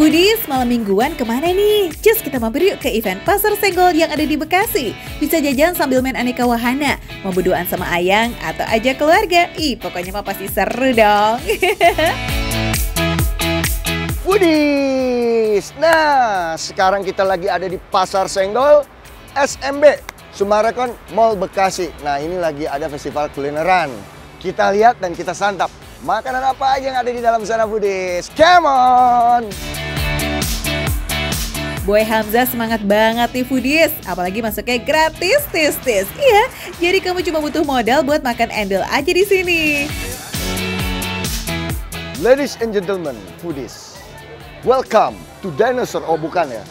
Foodies, malam mingguan kemana nih? Cus, kita mampir yuk ke event Pasar Senggol yang ada di Bekasi. Bisa jajan sambil main aneka wahana, mau berduaan sama Ayang, atau ajak keluarga. Ih, pokoknya mah pasti seru dong. Foodies, nah sekarang kita lagi ada di Pasar Senggol SMB, Summarecon Mall Bekasi. Nah ini lagi ada festival kulineran. Kita lihat dan kita santap. Makanan apa aja yang ada di dalam sana, Foodies? Come on! Boy Hamzah semangat banget nih Foodies, apalagi masuknya gratis tis-tis. Iya, jadi kamu cuma butuh modal buat makan endol aja di sini. Ladies and gentlemen, Foodies, welcome to dinosaur. Oh bukan ya,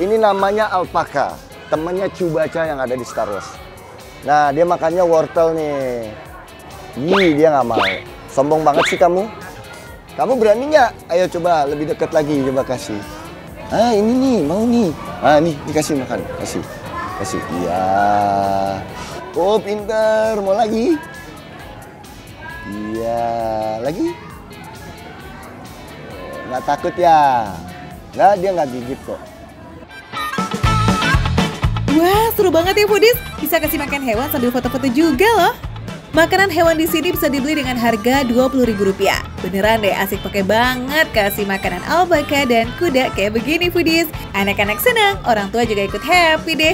ini namanya alpaka, temannya Chewbacca yang ada di Star Wars. Nah dia makannya wortel nih. Ih dia nggak mau. Sombong banget sih kamu. Kamu berani nggak? Ayo coba lebih dekat lagi, coba kasih. Ah ini nih, mau nih. Ah nih, dikasih makan, kasih. Iya. Oh pinter, mau lagi? Iya, lagi? Nggak takut ya? Nggak, dia nggak gigit kok. Wah, seru banget ya Foodies. Bisa kasih makan hewan sambil foto-foto juga loh. Makanan hewan di sini bisa dibeli dengan harga Rp20.000. Beneran deh, asik pakai banget kasih makanan alpaka dan kuda kayak begini Foodies. Anak-anak senang, orang tua juga ikut happy deh.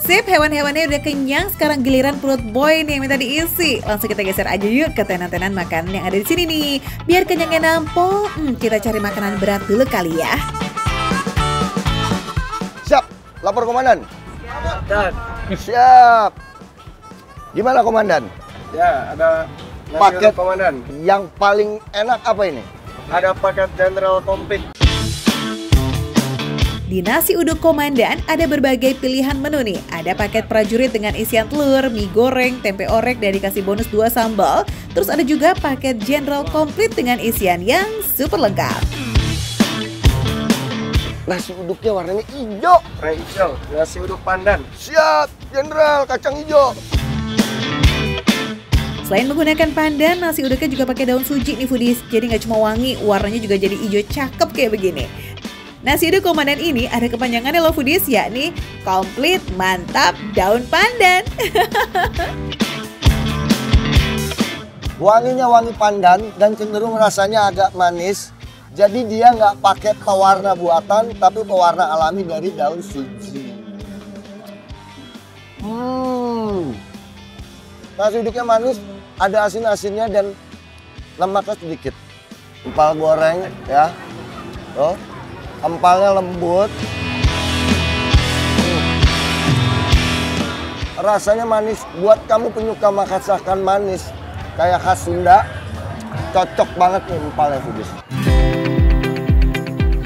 Sip, hewan-hewannya udah kenyang, sekarang giliran perut boy nih yang minta diisi. Langsung kita geser aja yuk ke tenan-tenan makanan yang ada di sini nih. Biar kenyangnya nampol, kita cari makanan berat dulu kali ya. Siap, lapor komandan. Dan Siap. Gimana komandan? ya ada nasi Paket uduk komandan. yang paling enak apa ini? Ada paket general komplit. Di nasi uduk komandan ada berbagai pilihan menu nih. Ada paket prajurit dengan isian telur, mie goreng, tempe orek dan dikasih bonus 2 sambal. Terus ada juga paket general komplit dengan isian yang super lengkap. Nasi uduknya warnanya hijau. Rachel, nasi uduk pandan. Siap, Jenderal kacang hijau. Selain menggunakan pandan, nasi uduknya juga pakai daun suji nih Foodies. Jadi nggak cuma wangi, warnanya juga jadi hijau cakep kayak begini. Nasi uduk komandan ini ada kepanjangannya loh Foodies, yakni komplit mantap daun pandan. Wanginya wangi pandan dan cenderung rasanya agak manis. Jadi dia nggak pakai pewarna buatan, tapi pewarna alami dari daun suji. Nasi uduknya manis, ada asin-asinnya dan lemaknya sedikit. Empal goreng ya, tuh, empalnya lembut. Rasanya manis, buat kamu penyuka masakan manis, kayak khas Sunda, cocok banget nih empalnya Foodies.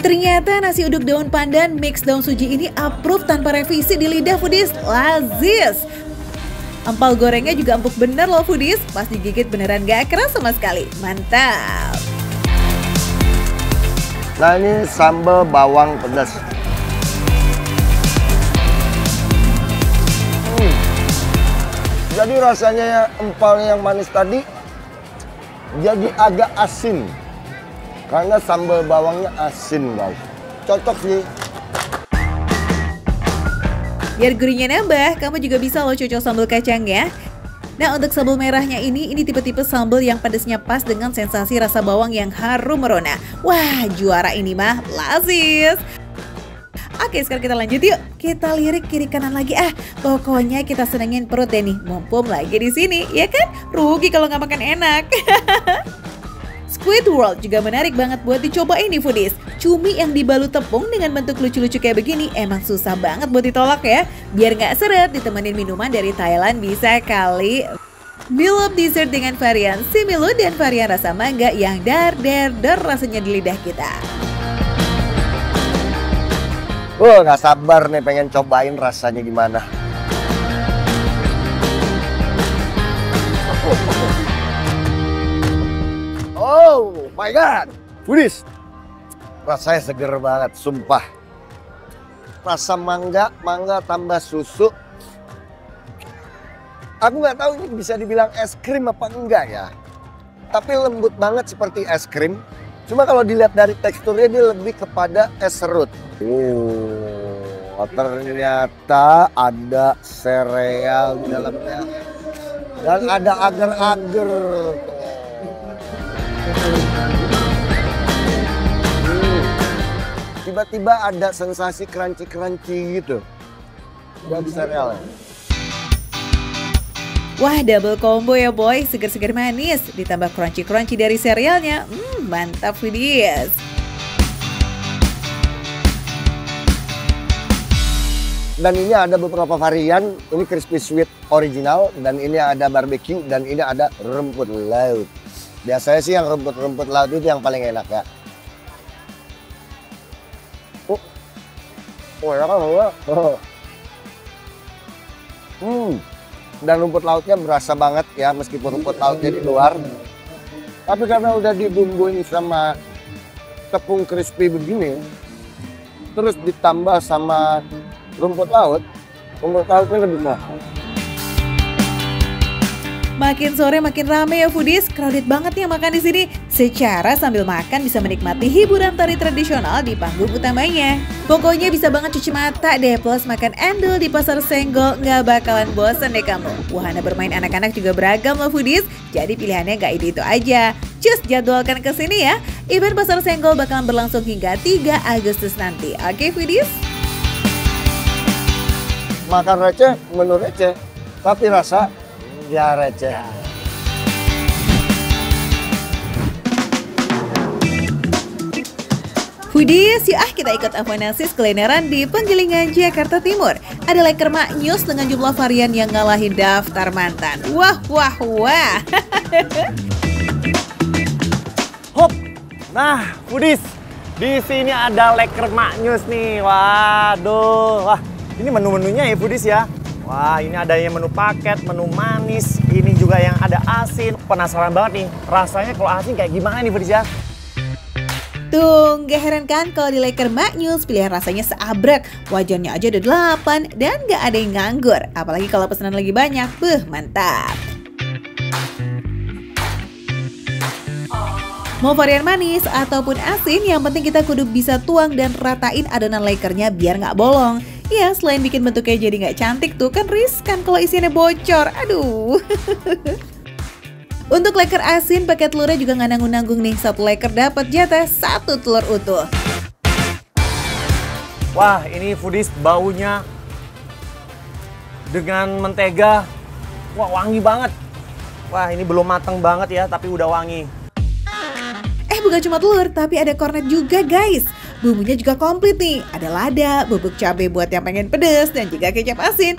Ternyata nasi uduk daun pandan mix daun suji ini approve tanpa revisi di lidah Foodies. Lazis. Empal gorengnya juga empuk bener loh Foodies. Pas digigit beneran gak keras sama sekali. Mantap. Nah ini sambal bawang pedas. Jadi rasanya empalnya yang manis tadi jadi agak asin. Karena sambal bawangnya asin guys. Cocok sih. Biar gurihnya nambah, kamu juga bisa loh cocok sambal kacangnya. Nah untuk sambal merahnya ini tipe-tipe sambal yang pedasnya pas dengan sensasi rasa bawang yang harum merona. Wah juara ini mah lazis. Oke sekarang kita lanjut yuk. Kita lirik kiri kanan lagi Pokoknya kita senengin perut deh nih. Mumpung lagi di sini, ya kan? Rugi kalau nggak makan enak. Squidward juga menarik banget buat dicobain nih Foodies. Cumi yang dibalut tepung dengan bentuk lucu-lucu kayak begini emang susah banget buat ditolak ya. Biar nggak seret ditemenin minuman dari Thailand bisa kali. Meal dessert dengan varian similu dan varian rasa mangga yang dar rasanya di lidah kita. Nggak sabar nih pengen cobain rasanya gimana. Oh my god, Foodies, rasanya seger banget, sumpah. Rasa mangga tambah susu. Aku nggak tahu ini bisa dibilang es krim apa enggak ya. tapi lembut banget seperti es krim. Cuma kalau dilihat dari teksturnya dia lebih kepada es serut. Ternyata ada sereal di dalamnya. Dan ada agar-agar. Tiba-tiba ada sensasi crunchy-crunchy gitu dari serealnya. Wah, double combo ya boy, seger-seger manis, ditambah crunchy-crunchy dari serealnya. Mantap Foodies. Dan ini ada beberapa varian, ini crispy sweet original, dan ini ada barbecue, dan ini ada rumput laut. Biasanya sih yang rumput laut itu yang paling enak ya. Ya kan Dan rumput lautnya berasa banget ya, meskipun rumput lautnya di luar. Tapi karena udah dibumbuin sama tepung crispy begini, terus ditambah sama rumput lautnya lebih mahal. Makin sore makin rame ya Foodies, crowded banget yang makan di sini. Secara sambil makan bisa menikmati hiburan tari tradisional di panggung utamanya. Pokoknya bisa banget cuci mata deh, plus makan endul di Pasar Senggol, nggak bakalan bosan deh kamu. Wahana bermain anak-anak juga beragam loh Foodies, jadi pilihannya nggak itu aja. Cus jadwalkan ke sini ya. Event Pasar Senggol bakalan berlangsung hingga 3 Agustus nanti. Oke Foodies? Makan receh, menu receh, tapi rasa ya receh. Foodies, yuk kita ikut Avanasis kulineran di Penggilingan, Jakarta Timur. Ada leker maknyus dengan jumlah varian yang ngalahin daftar mantan. Wah. Hop. Nah, Foodies, di sini ada leker maknyus nih. Waduh, wah, ini menu-menunya ya Foodies ya. Wah, ini ada yang menu paket, menu manis, ini juga yang ada asin. Penasaran banget nih, rasanya kalau asin kayak gimana nih Foodies ya? Tuh, gak heran kan kalau di leker maknyus pilihan rasanya seabrek. Wajannya aja ada 8 dan gak ada yang nganggur. Apalagi kalau pesanan lagi banyak, mantap. Mau varian manis ataupun asin, yang penting kita kudu bisa tuang dan ratain adonan lekernya biar nggak bolong. Ya, selain bikin bentuknya jadi nggak cantik tuh, kan riskan kalau isinya bocor. Aduh. Untuk leker asin, paket telurnya juga nggak nanggung-nanggung nih. Satu leker dapat jatah 1 telur utuh. Wah, ini Foodies baunya dengan mentega. Wah, wangi banget. Wah, ini belum matang banget ya, tapi udah wangi. Bukan cuma telur, tapi ada kornet juga guys. Bumbunya juga komplit nih. Ada lada, bubuk cabai buat yang pengen pedas, dan juga kecap asin.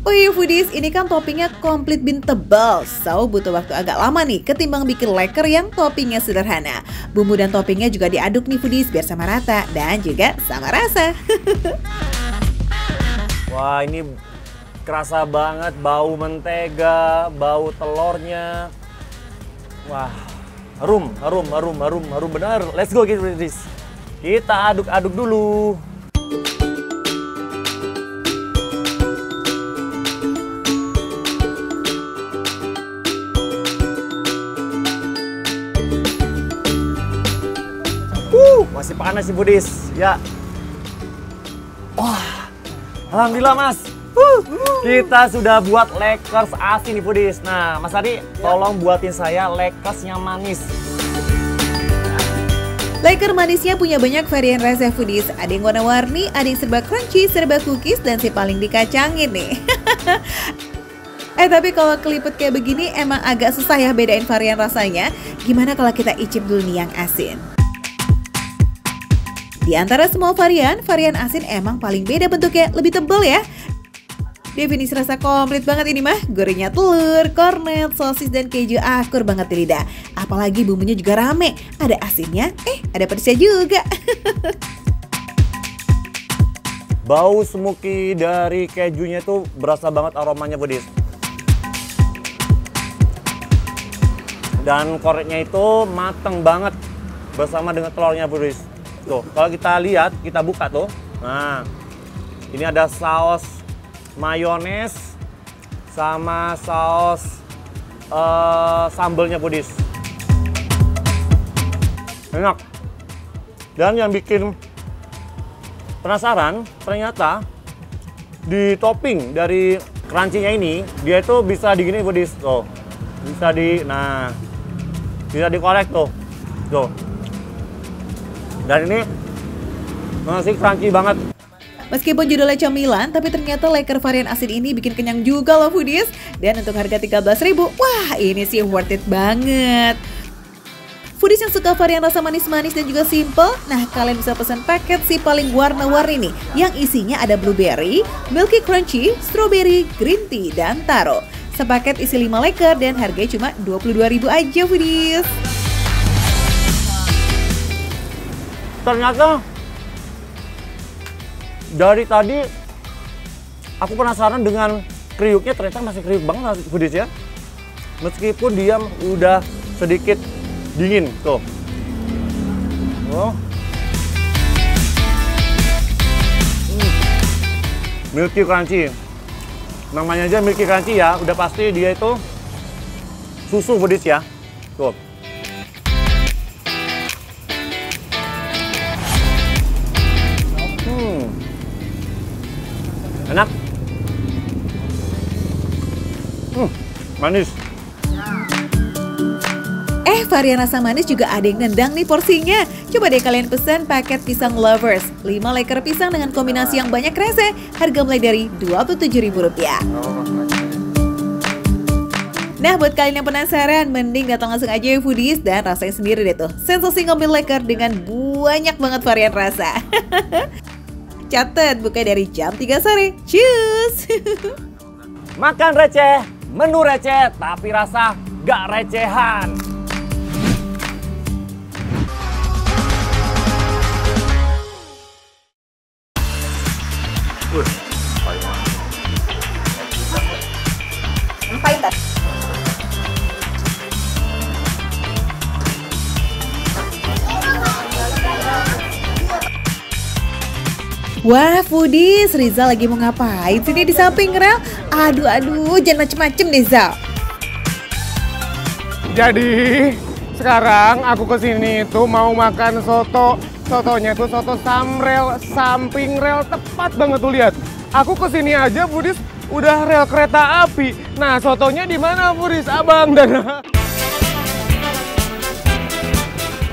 Oh iya Foodies, ini kan toppingnya komplit bin tebal. So, butuh waktu agak lama nih ketimbang bikin leker yang toppingnya sederhana. Bumbu dan toppingnya juga diaduk nih Foodies biar sama rata dan juga sama rasa. Wah, ini kerasa banget bau mentega, bau telurnya. Wah, harum benar. Let's go guys. Kita aduk-aduk dulu. Masih panas sih Foodies. Ya. Wah, alhamdulillah Mas. Kita sudah buat lekers asin nih Foodies. Nah, Mas Adi, tolong buatin saya lekers yang manis. Leker manisnya punya banyak varian rasa Foodies. Ada yang warna-warni, ada yang serba crunchy, serba cookies, dan si paling dikacangin nih. Tapi kalau kelipet kayak begini emang agak susah ya bedain varian rasanya. Gimana kalau kita icip dulu nih yang asin? Di antara semua varian asin emang paling beda bentuknya, lebih tebal ya. Definisi rasa komplit banget ini mah, gorengnya telur, kornet, sosis, dan keju akur banget di lidah. Apalagi bumbunya juga rame, ada asinnya, ada pedasnya juga. Bau smoky dari kejunya tuh berasa banget aromanya Foodies. Dan kornetnya itu mateng banget bersama dengan telurnya Foodies. Tuh, kalau kita lihat, kita buka tuh. Nah, ini ada saus mayones sama saus sambelnya Foodies. Enak. Dan yang bikin penasaran, ternyata di topping dari crunchy-nya ini, dia itu bisa digini foodies tuh. Bisa bisa dikorek tuh. Tuh. Dan ini masih crunchy banget. Meskipun judulnya camilan, tapi ternyata Laker varian asin ini bikin kenyang juga loh foodies. Dan untuk harga 13.000, wah ini sih worth it banget. Foodies yang suka varian rasa manis-manis dan juga simple, nah kalian bisa pesan paket si paling warna-warni nih, yang isinya ada blueberry, milky crunchy, strawberry, green tea, dan taro. Sepaket isi 5 Laker dan harganya cuma 22.000 aja foodies. Ternyata dari tadi aku penasaran dengan kriuknya, ternyata masih kriuk banget foodies ya. Meskipun dia udah sedikit dingin tuh. Oh. Milky crunchy. Namanya aja milky crunchy ya, udah pasti dia itu susu foodies ya. Tuh. Enak. Manis. Varian rasa manis juga ada yang nendang nih porsinya. Coba deh kalian pesan paket pisang lovers. 5 Laker pisang dengan kombinasi yang banyak rese. Harga mulai dari Rp27.000. Nah, buat kalian yang penasaran, mending datang langsung aja ya foodies dan rasain sendiri deh tuh sensasi ngambil Laker dengan banyak banget varian rasa. Catat, buka dari jam 3 sore. Cheers! Makan receh, menu receh, tapi rasa gak recehan. Wah, foodies, Rizal lagi mau ngapain sini di samping rel? Aduh, jangan macem-macem deh, Zal. Jadi, sekarang aku kesini tuh mau makan soto. Sotonya tuh soto Samrel, samping rel, tepat banget tuh lihat. Aku kesini aja, foodies, udah rel kereta api. Nah, sotonya di mana, foodies? Abang dan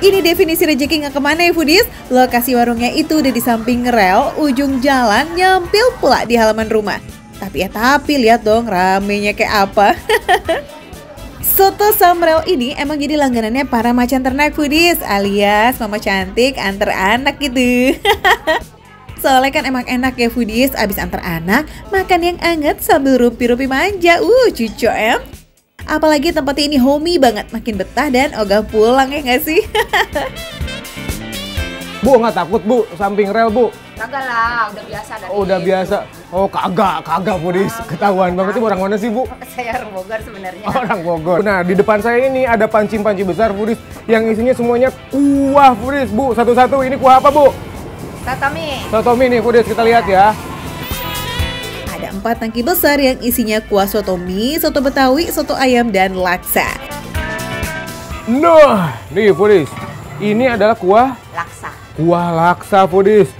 Ini definisi rezeki nggak kemana ya foodies? Lokasi warungnya itu udah di samping rel, ujung jalan, nyampil pula di halaman rumah. Tapi lihat dong ramenya kayak apa. Soto Samrel ini emang jadi langganannya para macan ternak foodies, alias mama cantik antar anak gitu. Soalnya kan emang enak ya foodies, abis antar anak, makan yang anget sambil rumpi-rumpi manja. Cucu em. Apalagi tempatnya ini homey banget, makin betah dan ogah pulang ya nggak sih? Bu, nggak takut Bu, samping rel Bu? Kagak lah, udah biasa dari Oh, udah biasa. Oh, kagak foodies. Ketahuan banget itu orang mana sih Bu? Saya orang Bogor sebenarnya. Orang Bogor. Nah, di depan saya ini ada panci-panci besar foodies yang isinya semuanya kuah foodies Bu. Satu-satu ini kuah apa Bu? Sotomi. Sotomi nih foodies, kita lihat ya. Ada 4 tangki besar yang isinya kuah soto mie, soto betawi, soto ayam, dan laksa. Nah, nih foodies. Ini adalah kuah Laksa. foodies.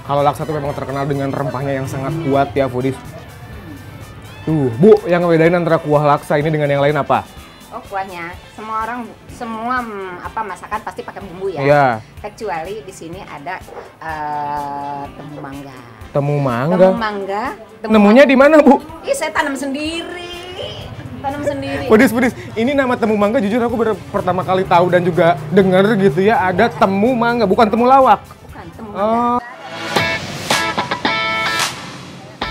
Kalau laksa tuh memang terkenal dengan rempahnya yang sangat kuat ya foodies. Tuh, Bu, yang ngebedain antara kuah laksa ini dengan yang lain apa? Oh, kuahnya. Semua masakan pasti pakai bumbu ya. Iya. Kecuali di sini ada temu mangga. Temu mangga. Temu mangga. Nemunya di mana, Bu? Ih, saya tanam sendiri. Foodies, ini nama temu mangga jujur aku baru pertama kali tahu dan juga dengar gitu ya, ada temu mangga, bukan temu lawak. Bukan, temu mangga.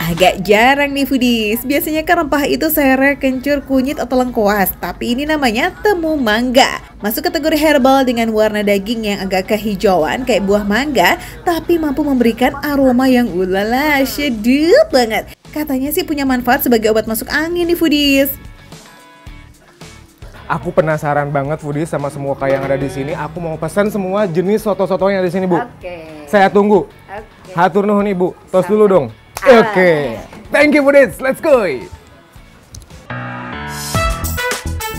Agak jarang nih foodies, biasanya kan rempah itu sereh, kencur, kunyit, atau lengkuas. Tapi ini namanya temu mangga. Masuk kategori herbal dengan warna daging yang agak kehijauan kayak buah mangga, tapi mampu memberikan aroma yang ulala, sedap banget. Katanya sih punya manfaat sebagai obat masuk angin nih foodies. Aku penasaran banget foodies sama semua kayak yang ada di sini. Aku mau pesan semua jenis soto-soto yang ada di sini, Bu. Oke. Saya tunggu. Oke. Hatur nuhun Ibu. Tos dulu dong. Oke. Thank you foodies. Let's go.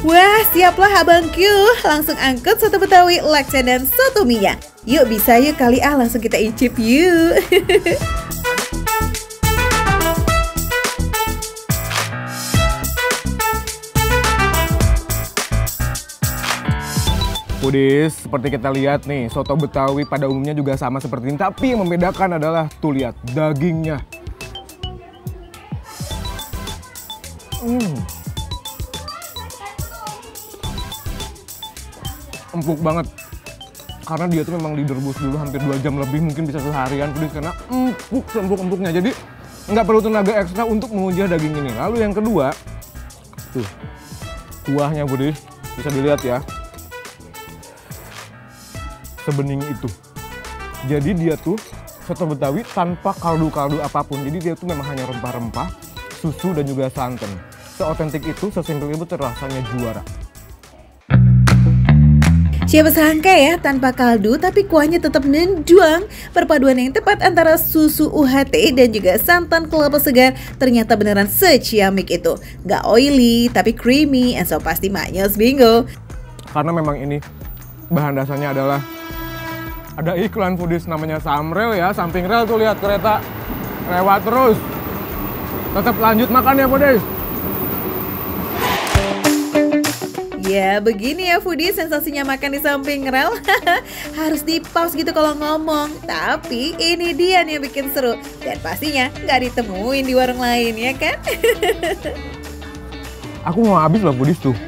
Wah, siaplah abangku. Langsung angkut soto Betawi, laksa dan soto minya. Yuk bisa yuk kali langsung kita icip yuk. Foodies, seperti kita lihat nih, soto Betawi pada umumnya juga sama seperti ini. Tapi yang membedakan adalah, tuh lihat, dagingnya. Empuk banget. Karena dia tuh memang direbus dulu hampir 2 jam lebih, mungkin bisa seharian Foodies, karena empuk seempuk-empuknya. Jadi nggak perlu tenaga ekstra untuk mengunyah daging ini. Lalu yang kedua, tuh, kuahnya Foodies, bisa dilihat ya. Sebening itu. Jadi dia tuh soto Betawi tanpa kaldu-kaldu apapun. Jadi dia tuh memang hanya rempah-rempah, susu dan juga santan. Seotentik itu, sesimpel itu terasanya juara. Siapa sangka ya, tanpa kaldu tapi kuahnya tetap menjuang. Perpaduan yang tepat antara susu UHT dan juga santan kelapa segar ternyata beneran seciamik itu. Gak oily tapi creamy, and so pasti maknyos bingo. Karena memang ini bahan dasarnya adalah ada iklan Foodies namanya Samrel ya, samping rel tuh lihat kereta lewat terus. Tetap lanjut makan ya Foodies. Ya begini ya Foodies, sensasinya makan di samping rel. Harus di pause gitu kalau ngomong. Tapi ini dia nih yang bikin seru. Dan pastinya nggak ditemuin di warung lain ya kan. Aku mau habis loh Foodies tuh.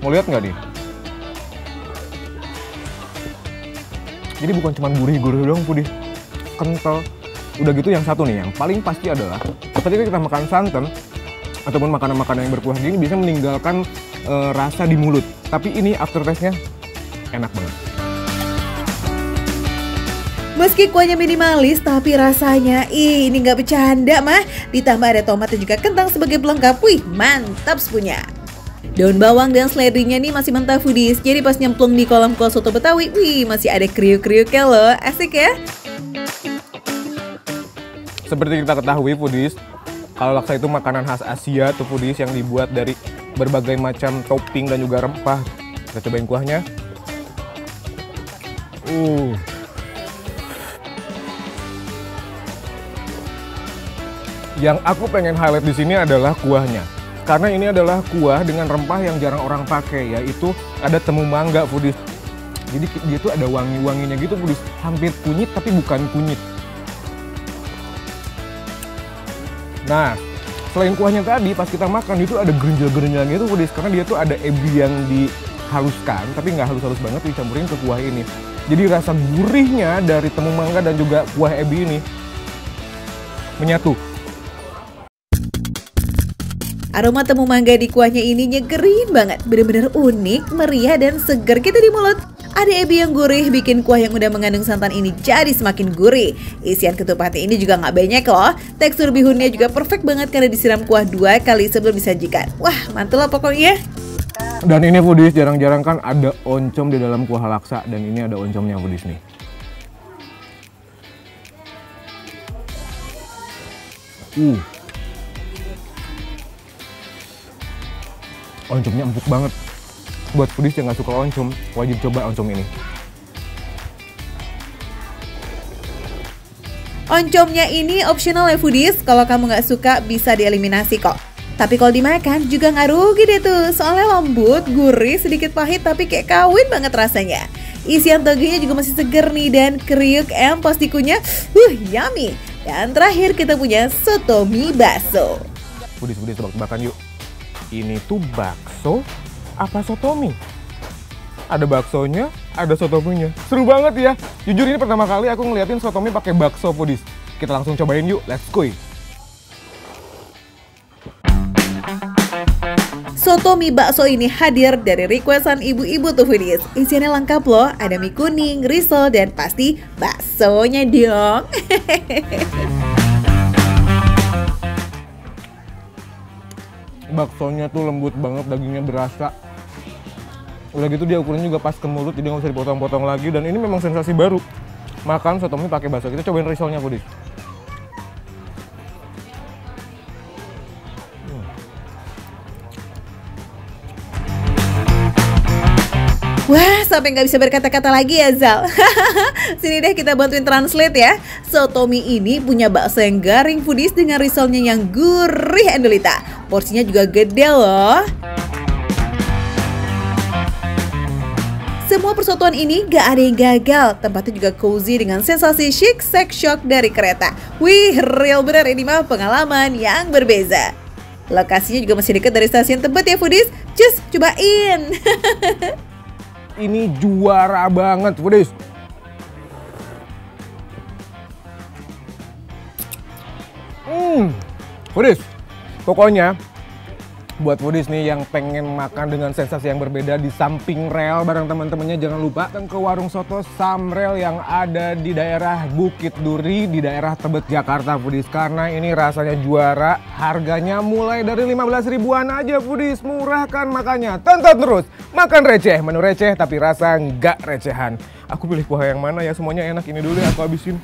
Mau lihat nggak nih? Jadi bukan cuma gurih-gurih doang Foodies, kental. Udah gitu yang satu nih, yang paling pasti adalah ketika kita makan santan ataupun makanan-makanan yang berkuah gini bisa meninggalkan rasa di mulut. Tapi ini aftertaste-nya enak banget. Meski kuahnya minimalis, tapi rasanya ini nggak bercanda mah. Ditambah ada tomat dan juga kentang sebagai pelengkap. Wih, mantap punya. Daun bawang dan seledrinya nih masih mentah Foodies. Jadi pas nyemplung di kolam kuah soto Betawi, wih masih ada kriuk-kriuknya loh. Asik ya. Seperti kita ketahui Foodies, kalau laksa itu makanan khas Asia tuh Foodies yang dibuat dari berbagai macam topping dan juga rempah. Kita cobain kuahnya. Yang aku pengen highlight di sini adalah kuahnya. Karena ini adalah kuah dengan rempah yang jarang orang pakai, yaitu ada temu mangga Foodies. Jadi dia tuh ada wangi-wanginya gitu Foodies, hampir kunyit tapi bukan kunyit. Nah, selain kuahnya tadi pas kita makan itu ada gerinjal-gerinjalnya itu Foodies, karena dia tuh ada ebi yang dihaluskan tapi nggak halus-halus banget, dicampurin ke kuah ini. Jadi rasa gurihnya dari temu mangga dan juga kuah ebi ini menyatu. Aroma temu mangga di kuahnya ini nyegerin banget, bener-bener unik, meriah dan segar kita di mulut. Ada ebi yang gurih bikin kuah yang udah mengandung santan ini jadi semakin gurih. Isian ketupatnya ini juga nggak banyak loh. Tekstur bihunnya juga perfect banget karena disiram kuah 2 kali sebelum disajikan. Wah, mantul lah pokoknya. Dan ini Foodies, jarang-jarang kan ada oncom di dalam kuah laksa, dan ini ada oncomnya Foodies nih. Oncomnya empuk banget. Buat Foodies yang nggak suka oncom, wajib coba oncom ini. Oncomnya ini optional ya Foodies, kalau kamu nggak suka bisa dieliminasi kok. Tapi kalau dimakan juga nggak rugi deh tuh, soalnya lembut, gurih, sedikit pahit tapi kayak kawin banget rasanya. Isian toginya juga masih seger nih dan kriuk empos tikunya, yummy. Dan terakhir kita punya soto mie bakso. Foodies tebak-tebakan yuk. Ini tuh bakso apa soto mie? Ada baksonya, ada soto mie-nya. Seru banget ya. Jujur ini pertama kali aku ngeliatin soto mie pakai bakso Foodies. Kita langsung cobain yuk, let's go. Soto mie bakso ini hadir dari requestan ibu-ibu tuh Foodies. Isiannya lengkap loh, ada mie kuning, risol, dan pasti baksonya dong. Baksonya tuh lembut banget, dagingnya berasa. Udah gitu dia ukurannya juga pas ke mulut, jadi nggak usah dipotong-potong lagi. Dan ini memang sensasi baru, makan soto mie pakai bakso. Kita cobain risolnya Foodies. Wah, sampai nggak bisa berkata-kata lagi ya Zal. Sini deh kita bantuin translate ya. Sotomi ini punya bakso yang garing foodies dengan risolnya yang gurih Andolita. Porsinya juga gede loh. Semua persotuan ini gak ada yang gagal. Tempatnya juga cozy dengan sensasi chic sex shock dari kereta. Wih, real bener ini mah pengalaman yang berbeza. Lokasinya juga masih dekat dari stasiun Tebet ya foodies. Cus, cobain. Ini juara banget foodies. Foodies, pokoknya buat foodies nih yang pengen makan dengan sensasi yang berbeda di samping rel bareng teman-temannya, jangan lupa datang ke warung soto Samrel yang ada di daerah Bukit Duri di daerah Tebet Jakarta foodies. Karena ini rasanya juara, harganya mulai dari 15 ribuan aja foodies, murah kan, makanya tonton terus. Makan receh, menu receh tapi rasa nggak recehan. Aku pilih kuah yang mana ya, semuanya enak, ini dulu ya aku habisin.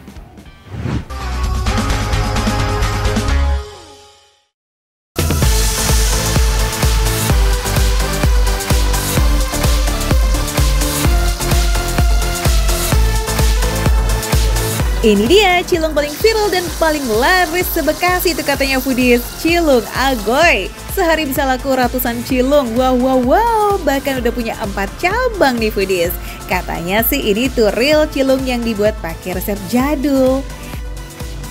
Ini dia cilung paling viral dan paling laris se-Bekasi itu katanya foodies, cilung Agoy. Sehari bisa laku ratusan cilung, wow, bahkan udah punya 4 cabang nih foodies. Katanya sih ini tuh real cilung yang dibuat pakai resep jadul.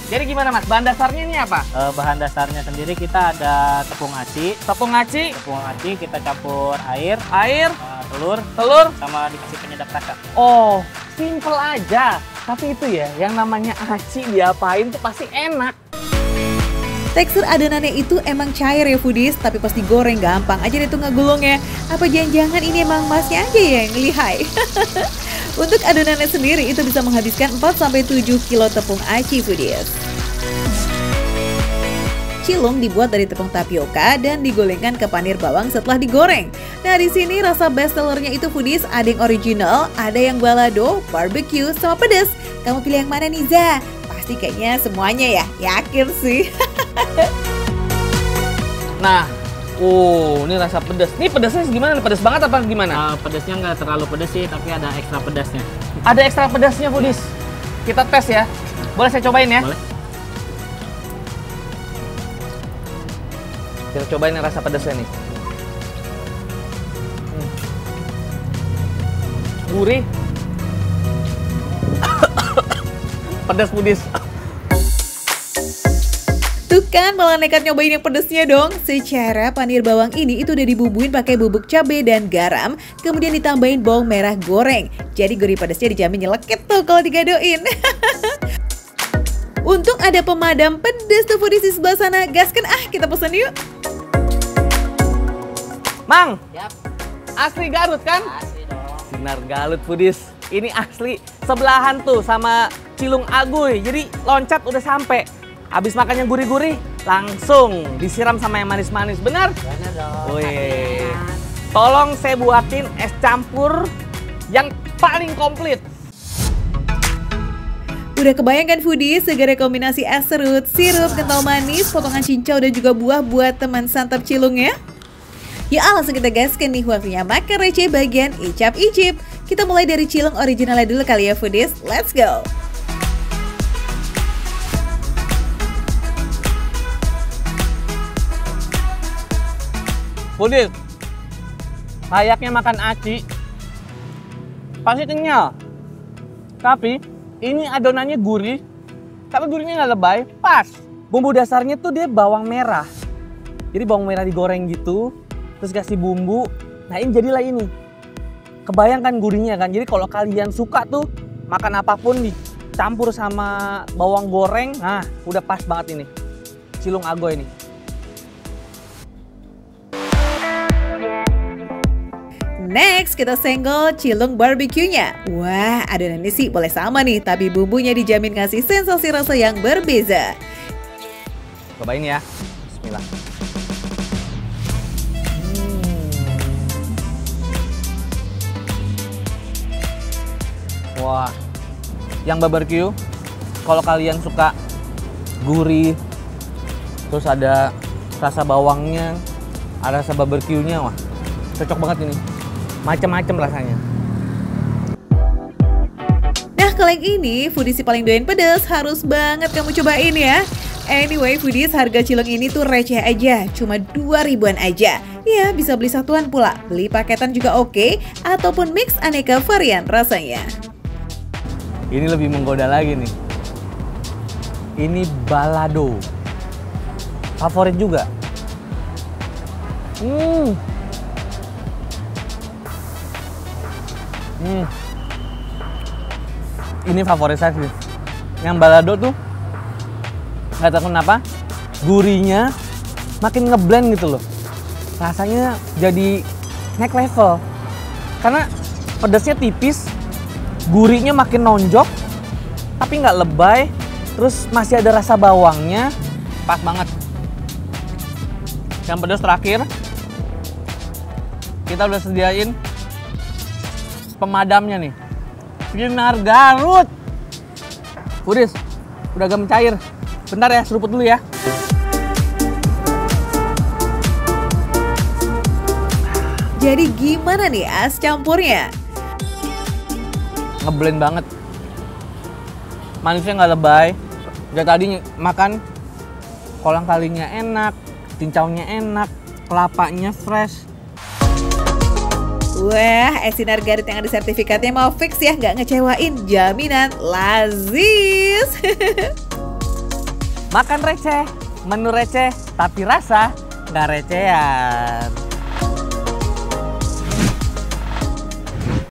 Jadi gimana Mas, bahan dasarnya ini apa? Bahan dasarnya sendiri kita ada tepung aci. Tepung aci, Kita campur air, telur, sama dikasih penyedap rasa. oh simple aja. Tapi itu ya, yang namanya aci diapain tuh pasti enak. Tekstur adonannya itu emang cair ya foodies, tapi pas digoreng gampang aja deh tuh ngegulungnya. Apa jangan-jangan ini emang masnya aja ya yang lihai? Untuk adonannya sendiri itu bisa menghabiskan 4-7 kilo tepung aci foodies. Cilung dibuat dari tepung tapioka dan digolengkan ke panir bawang setelah digoreng. Nah di sini rasa best sellernya itu foodies ada yang original, ada yang balado, barbecue, sama pedas. Kamu pilih yang mana nih Za? Pasti kayaknya semuanya ya, yakin sih. Nah, ini rasa pedas. Ini pedasnya gimana? Pedas banget apa gimana? Pedasnya nggak terlalu pedas sih, tapi ada ekstra pedasnya. Ada ekstra pedasnya foodies. Kita tes ya. Boleh saya cobain ya? Boleh. Kita cobain yang rasa pedasnya nih. Gurih. Pedas foodies. Tuh kan malah nekat nyobain yang pedesnya dong. Secara panir bawang ini itu udah dibubuin pakai bubuk cabai dan garam, kemudian ditambahin bawang merah goreng. Jadi gurih pedesnya dijamin nyelekit tuh kalau digadoin. Untung ada pemadam pedes tuh foodies di sebelah sana. Gaskan kita pesan yuk. Mang, Yap, asli Garut kan? asli dong. Sinar Garut foodies. Ini asli sebelahan tuh sama Cilung Agoy. Jadi loncat udah sampai. Habis makannya gurih-gurih, langsung disiram sama yang manis-manis. Benar? Bener dong. Wih. Tolong saya buatin es campur yang paling komplit. Udah kebayangkan foodies segera kombinasi es serut, sirup, kental manis, potongan cincau dan juga buah buat teman santap cilung ya? Ya langsung kita gaskan nih waktunya makan receh bagian icap-icip. Kita mulai dari cilung originalnya dulu kali ya foodies, let's go! Foodies, layaknya makan aci, pasti kenyal. Tapi ini adonannya gurih, tapi gurihnya nggak lebay, pas. Bumbu dasarnya tuh dia bawang merah. Jadi bawang merah digoreng gitu, terus kasih bumbu. Nah ini jadilah ini. Kebayangkan gurihnya kan. Jadi kalau kalian suka tuh makan apapun dicampur sama bawang goreng, nah udah pas banget ini. Cilung Agoy ini. Next, kita senggol cilung barbeque-nya. Wah, adonannya sih boleh sama nih, tapi bumbunya dijamin ngasih sensasi rasa yang berbeza. Cobain ya. Bismillah. Wah, yang barbecue, kalau kalian suka gurih, terus ada rasa bawangnya, ada rasa barbecue-nya, wah cocok banget ini. Macem-macem rasanya. kalau yang ini foodies si paling doyan pedas, harus banget kamu cobain ya. Anyway foodies, harga cilok ini tuh receh aja, cuma 2.000-an aja. Ya bisa beli satuan pula, beli paketan juga oke, ataupun mix aneka varian rasanya. Ini lebih menggoda lagi nih. Ini balado. Favorit juga. Ini favorit saya sih. Yang balado tuh nggak tahu kenapa gurihnya makin ngeblend gitu loh. Rasanya jadi next level. Karena pedasnya tipis, gurihnya makin nonjok, tapi nggak lebay. Terus masih ada rasa bawangnya, pas banget. Yang pedas terakhir, kita udah sediain pemadamnya nih. Sinar Garut. Foodies, udah agak mencair. Bentar ya, seruput dulu ya. Jadi gimana nih as campurnya? Ngeblend banget. Manisnya nggak lebay. Dari tadi makan kolang-kalingnya enak, cincaunya enak, kelapanya fresh. Wah, es Sinar Garut yang ada sertifikatnya mau fix ya, nggak ngecewain, jaminan lazis. Makan receh, menu receh, tapi rasa nggak recehan.